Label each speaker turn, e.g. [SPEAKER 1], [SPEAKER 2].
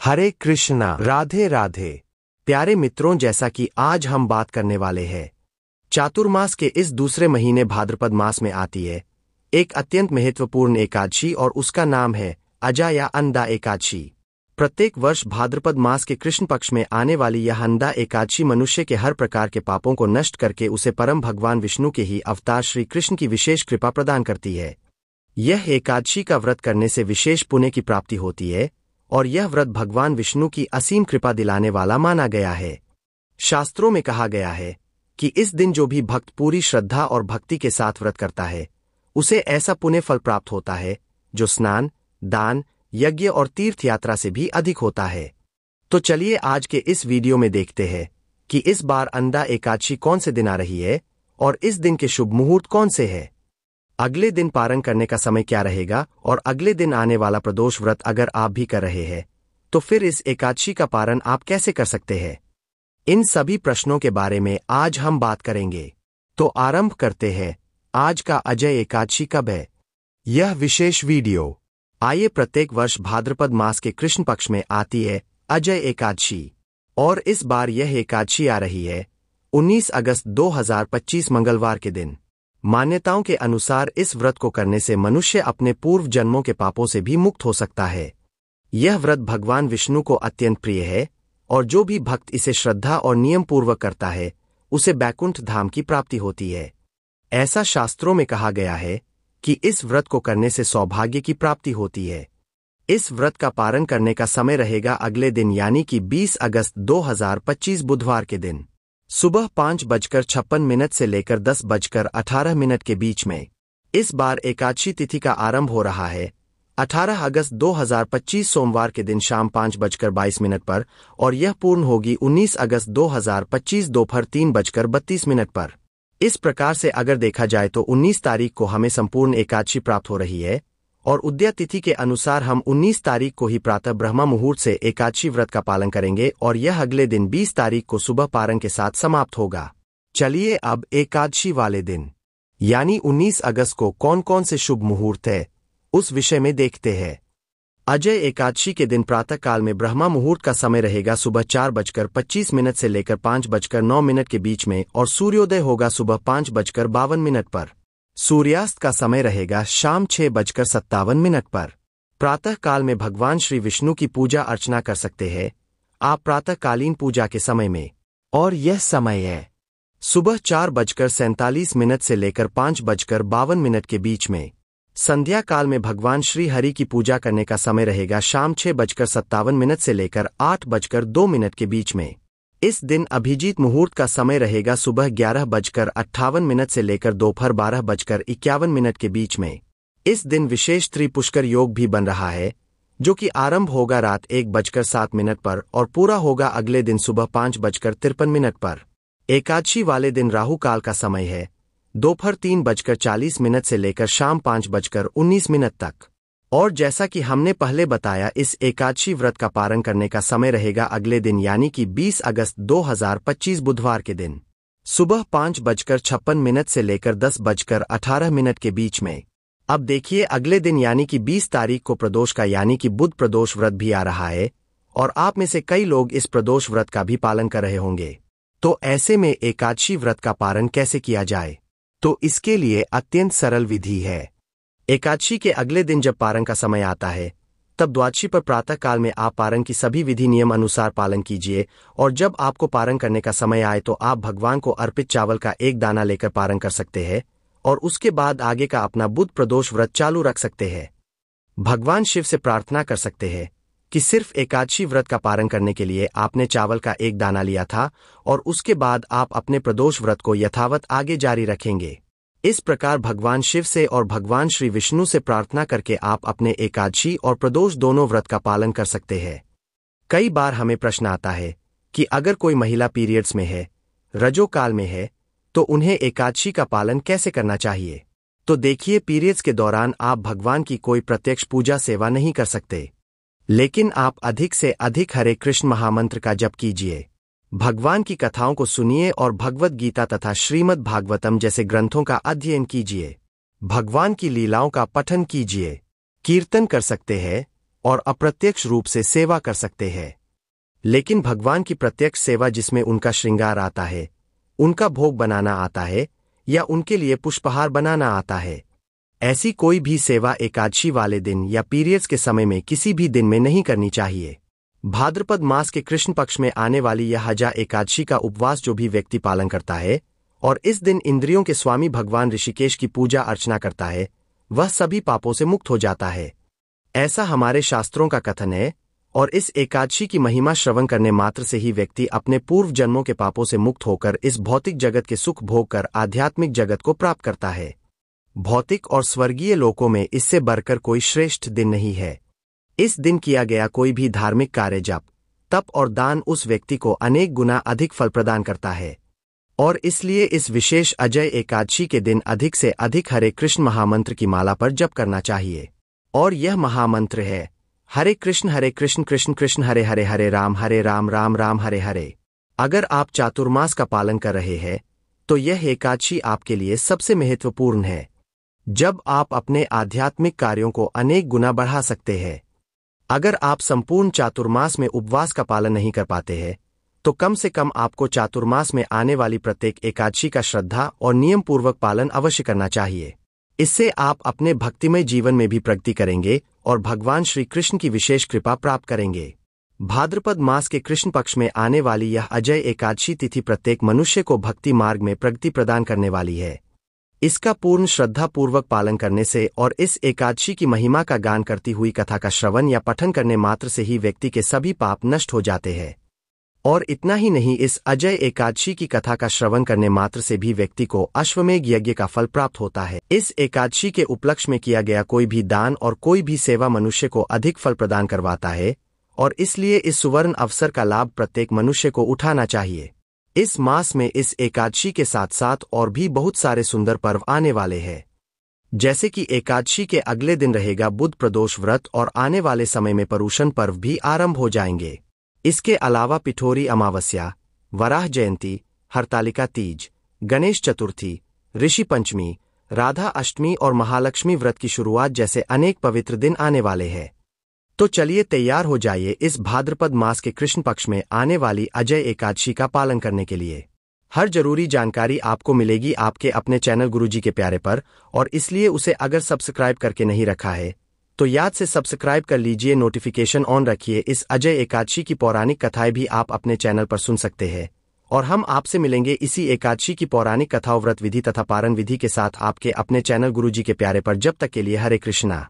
[SPEAKER 1] हरे कृष्णा, राधे राधे। प्यारे मित्रों, जैसा कि आज हम बात करने वाले हैं, चातुर्मास के इस दूसरे महीने भाद्रपद मास में आती है एक अत्यंत महत्वपूर्ण एकादशी और उसका नाम है अजा या अंधा एकादशी। प्रत्येक वर्ष भाद्रपद मास के कृष्ण पक्ष में आने वाली यह अंधा एकादशी मनुष्य के हर प्रकार के पापों को नष्ट करके उसे परम भगवान विष्णु के ही अवतार श्री कृष्ण की विशेष कृपा प्रदान करती है। यह एकादशी का व्रत करने से विशेष पुण्य की प्राप्ति होती है और यह व्रत भगवान विष्णु की असीम कृपा दिलाने वाला माना गया है। शास्त्रों में कहा गया है कि इस दिन जो भी भक्त पूरी श्रद्धा और भक्ति के साथ व्रत करता है उसे ऐसा पुण्य फल प्राप्त होता है जो स्नान, दान, यज्ञ और तीर्थ यात्रा से भी अधिक होता है। तो चलिए आज के इस वीडियो में देखते हैं कि इस बार अंधा एकादशी कौन से दिन आ रही है और इस दिन के शुभ मुहूर्त कौन से हैं। अगले दिन पारण करने का समय क्या रहेगा और अगले दिन आने वाला प्रदोष व्रत अगर आप भी कर रहे हैं तो फिर इस एकादशी का पारण आप कैसे कर सकते हैं। इन सभी प्रश्नों के बारे में आज हम बात करेंगे। तो आरंभ करते हैं। आज का अजय एकादशी कब है, यह विशेष वीडियो। आइए, प्रत्येक वर्ष भाद्रपद मास के कृष्ण पक्ष में आती है अजय एकादशी और इस बार यह एकादशी आ रही है 19 अगस्त 2025 मंगलवार के दिन। मान्यताओं के अनुसार इस व्रत को करने से मनुष्य अपने पूर्व जन्मों के पापों से भी मुक्त हो सकता है। यह व्रत भगवान विष्णु को अत्यंत प्रिय है और जो भी भक्त इसे श्रद्धा और नियम पूर्वक करता है उसे बैकुंठ धाम की प्राप्ति होती है। ऐसा शास्त्रों में कहा गया है कि इस व्रत को करने से सौभाग्य की प्राप्ति होती है। इस व्रत का पारण करने का समय रहेगा अगले दिन यानी कि 20 अगस्त 2025 बुधवार के दिन सुबह 5:56 से लेकर 10:18 के बीच में। इस बार एकादशी तिथि का आरंभ हो रहा है 18 अगस्त 2025 सोमवार के दिन शाम 5:22 पर और यह पूर्ण होगी 19 अगस्त 2025 दोपहर 3:32 पर। इस प्रकार से अगर देखा जाए तो 19 तारीख को हमें संपूर्ण एकादशी प्राप्त हो रही है और उदया तिथि के अनुसार हम 19 तारीख को ही प्रातः ब्रह्म मुहूर्त से एकादशी व्रत का पालन करेंगे और यह अगले दिन 20 तारीख को सुबह पारण के साथ समाप्त होगा। चलिए अब एकादशी वाले दिन यानी 19 अगस्त को कौन कौन से शुभ मुहूर्त है उस विषय में देखते हैं। अजय एकादशी के दिन प्रातः काल में ब्रह्मा मुहूर्त का समय रहेगा सुबह 4:25 से लेकर 5:09 के बीच में और सूर्योदय होगा सुबह 5:52 पर। सूर्यास्त का समय रहेगा शाम 6:57 पर। प्रातः काल में भगवान श्री विष्णु की पूजा अर्चना कर सकते हैं आप प्रातःकालीन पूजा के समय में और यह समय है सुबह 4:47 से लेकर 5:52 के बीच में। संध्या काल में भगवान श्री हरि की पूजा करने का समय रहेगा शाम 6:57 से लेकर 8:02 के बीच में। इस दिन अभिजीत मुहूर्त का समय रहेगा सुबह 11:58 से लेकर दोपहर 12:51 के बीच में। इस दिन विशेष त्रिपुष्कर योग भी बन रहा है जो कि आरंभ होगा रात 1:07 पर और पूरा होगा अगले दिन सुबह 5:53 पर। एकादशी वाले दिन राहु काल का समय है दोपहर 3:40 से लेकर शाम 5:19 तक। और जैसा कि हमने पहले बताया, इस एकादशी व्रत का पारण करने का समय रहेगा अगले दिन यानी कि 20 अगस्त 2025 बुधवार के दिन सुबह 5:56 से लेकर 10:18 के बीच में। अब देखिए, अगले दिन यानी कि 20 तारीख को प्रदोष का यानी कि बुध प्रदोष व्रत भी आ रहा है और आप में से कई लोग इस प्रदोष व्रत का भी पालन कर रहे होंगे। तो ऐसे में एकादशी व्रत का पारण कैसे किया जाए, तो इसके लिए अत्यंत सरल विधि है। एकादशी के अगले दिन जब पारण का समय आता है तब द्वादशी पर प्रातः काल में आप पारण की सभी विधि नियम अनुसार पालन कीजिए और जब आपको पारण करने का समय आए तो आप भगवान को अर्पित चावल का एक दाना लेकर पारण कर सकते हैं और उसके बाद आगे का अपना बुध प्रदोष व्रत चालू रख सकते हैं। भगवान शिव से प्रार्थना कर सकते हैं कि सिर्फ एकादशी व्रत का पारण करने के लिए आपने चावल का एक दाना लिया था और उसके बाद आप अपने प्रदोष व्रत को यथावत आगे जारी रखेंगे। इस प्रकार भगवान शिव से और भगवान श्री विष्णु से प्रार्थना करके आप अपने एकादशी और प्रदोष दोनों व्रत का पालन कर सकते हैं। कई बार हमें प्रश्न आता है कि अगर कोई महिला पीरियड्स में है, रजो काल में है, तो उन्हें एकादशी का पालन कैसे करना चाहिए। तो देखिए, पीरियड्स के दौरान आप भगवान की कोई प्रत्यक्ष पूजा सेवा नहीं कर सकते, लेकिन आप अधिक से अधिक हरे कृष्ण महामंत्र का जप कीजिए, भगवान की कथाओं को सुनिए और भगवद गीता तथा श्रीमद् भागवतम जैसे ग्रंथों का अध्ययन कीजिए, भगवान की लीलाओं का पठन कीजिए, कीर्तन कर सकते हैं और अप्रत्यक्ष रूप से सेवा कर सकते हैं। लेकिन भगवान की प्रत्यक्ष सेवा, जिसमें उनका श्रृंगार आता है, उनका भोग बनाना आता है या उनके लिए पुष्पहार बनाना आता है, ऐसी कोई भी सेवा एकादशी वाले दिन या पीरियड्स के समय में किसी भी दिन में नहीं करनी चाहिए। भाद्रपद मास के कृष्ण पक्ष में आने वाली यह हजा एकादशी का उपवास जो भी व्यक्ति पालन करता है और इस दिन इंद्रियों के स्वामी भगवान ऋषिकेश की पूजा अर्चना करता है, वह सभी पापों से मुक्त हो जाता है। ऐसा हमारे शास्त्रों का कथन है। और इस एकादशी की महिमा श्रवण करने मात्र से ही व्यक्ति अपने पूर्व जन्मों के पापों से मुक्त होकर इस भौतिक जगत के सुख भोग कर आध्यात्मिक जगत को प्राप्त करता है। भौतिक और स्वर्गीय लोकों में इससे बढ़कर कोई श्रेष्ठ दिन नहीं है। इस दिन किया गया कोई भी धार्मिक कार्य, जप, तप और दान उस व्यक्ति को अनेक गुना अधिक फल प्रदान करता है। और इसलिए इस विशेष अजय एकादशी के दिन अधिक से अधिक हरे कृष्ण महामंत्र की माला पर जप करना चाहिए। और यह महामंत्र है हरे कृष्ण कृष्ण कृष्ण हरे हरे, हरे राम राम राम हरे हरे। अगर आप चातुर्मास का पालन कर रहे हैं तो यह एकादशी आपके लिए सबसे महत्वपूर्ण है, जब आप अपने आध्यात्मिक कार्यों को अनेक गुना बढ़ा सकते हैं। अगर आप संपूर्ण चातुर्मास में उपवास का पालन नहीं कर पाते हैं तो कम से कम आपको चातुर्मास में आने वाली प्रत्येक एकादशी का श्रद्धा और नियम पूर्वक पालन अवश्य करना चाहिए। इससे आप अपने भक्तिमय जीवन में भी प्रगति करेंगे और भगवान श्री कृष्ण की विशेष कृपा प्राप्त करेंगे। भाद्रपद मास के कृष्ण पक्ष में आने वाली यह अजय एकादशी तिथि प्रत्येक मनुष्य को भक्ति मार्ग में प्रगति प्रदान करने वाली है। इसका पूर्ण श्रद्धा पूर्वक पालन करने से और इस एकादशी की महिमा का गान करती हुई कथा का श्रवण या पठन करने मात्र से ही व्यक्ति के सभी पाप नष्ट हो जाते हैं। और इतना ही नहीं, इस अजय एकादशी की कथा का श्रवण करने मात्र से भी व्यक्ति को अश्वमेध यज्ञ का फल प्राप्त होता है। इस एकादशी के उपलक्ष्य में किया गया कोई भी दान और कोई भी सेवा मनुष्य को अधिक फल प्रदान करवाता है और इसलिए इस सुवर्ण अवसर का लाभ प्रत्येक मनुष्य को उठाना चाहिए। इस मास में इस एकादशी के साथ साथ और भी बहुत सारे सुंदर पर्व आने वाले हैं, जैसे कि एकादशी के अगले दिन रहेगा बुध प्रदोष व्रत और आने वाले समय में परूषण पर्व भी आरंभ हो जाएंगे। इसके अलावा पिठोरी अमावस्या, वराह जयंती, हरतालिका तीज, गणेश चतुर्थी, ऋषि पंचमी, राधा अष्टमी और महालक्ष्मी व्रत की शुरुआत जैसे अनेक पवित्र दिन आने वाले हैं। तो चलिए तैयार हो जाइए इस भाद्रपद मास के कृष्ण पक्ष में आने वाली अजय एकादशी का पालन करने के लिए। हर जरूरी जानकारी आपको मिलेगी आपके अपने चैनल गुरुजी के प्यारे पर, और इसलिए उसे अगर सब्सक्राइब करके नहीं रखा है तो याद से सब्सक्राइब कर लीजिए, नोटिफिकेशन ऑन रखिए। इस अजय एकादशी की पौराणिक कथाएं भी आप अपने चैनल पर सुन सकते हैं और हम आपसे मिलेंगे इसी एकादशी की पौराणिक कथाओं, व्रत विधि तथा पारण विधि के साथ आपके अपने चैनल गुरुजी के प्यारे पर। जब तक के लिए हरे कृष्णा।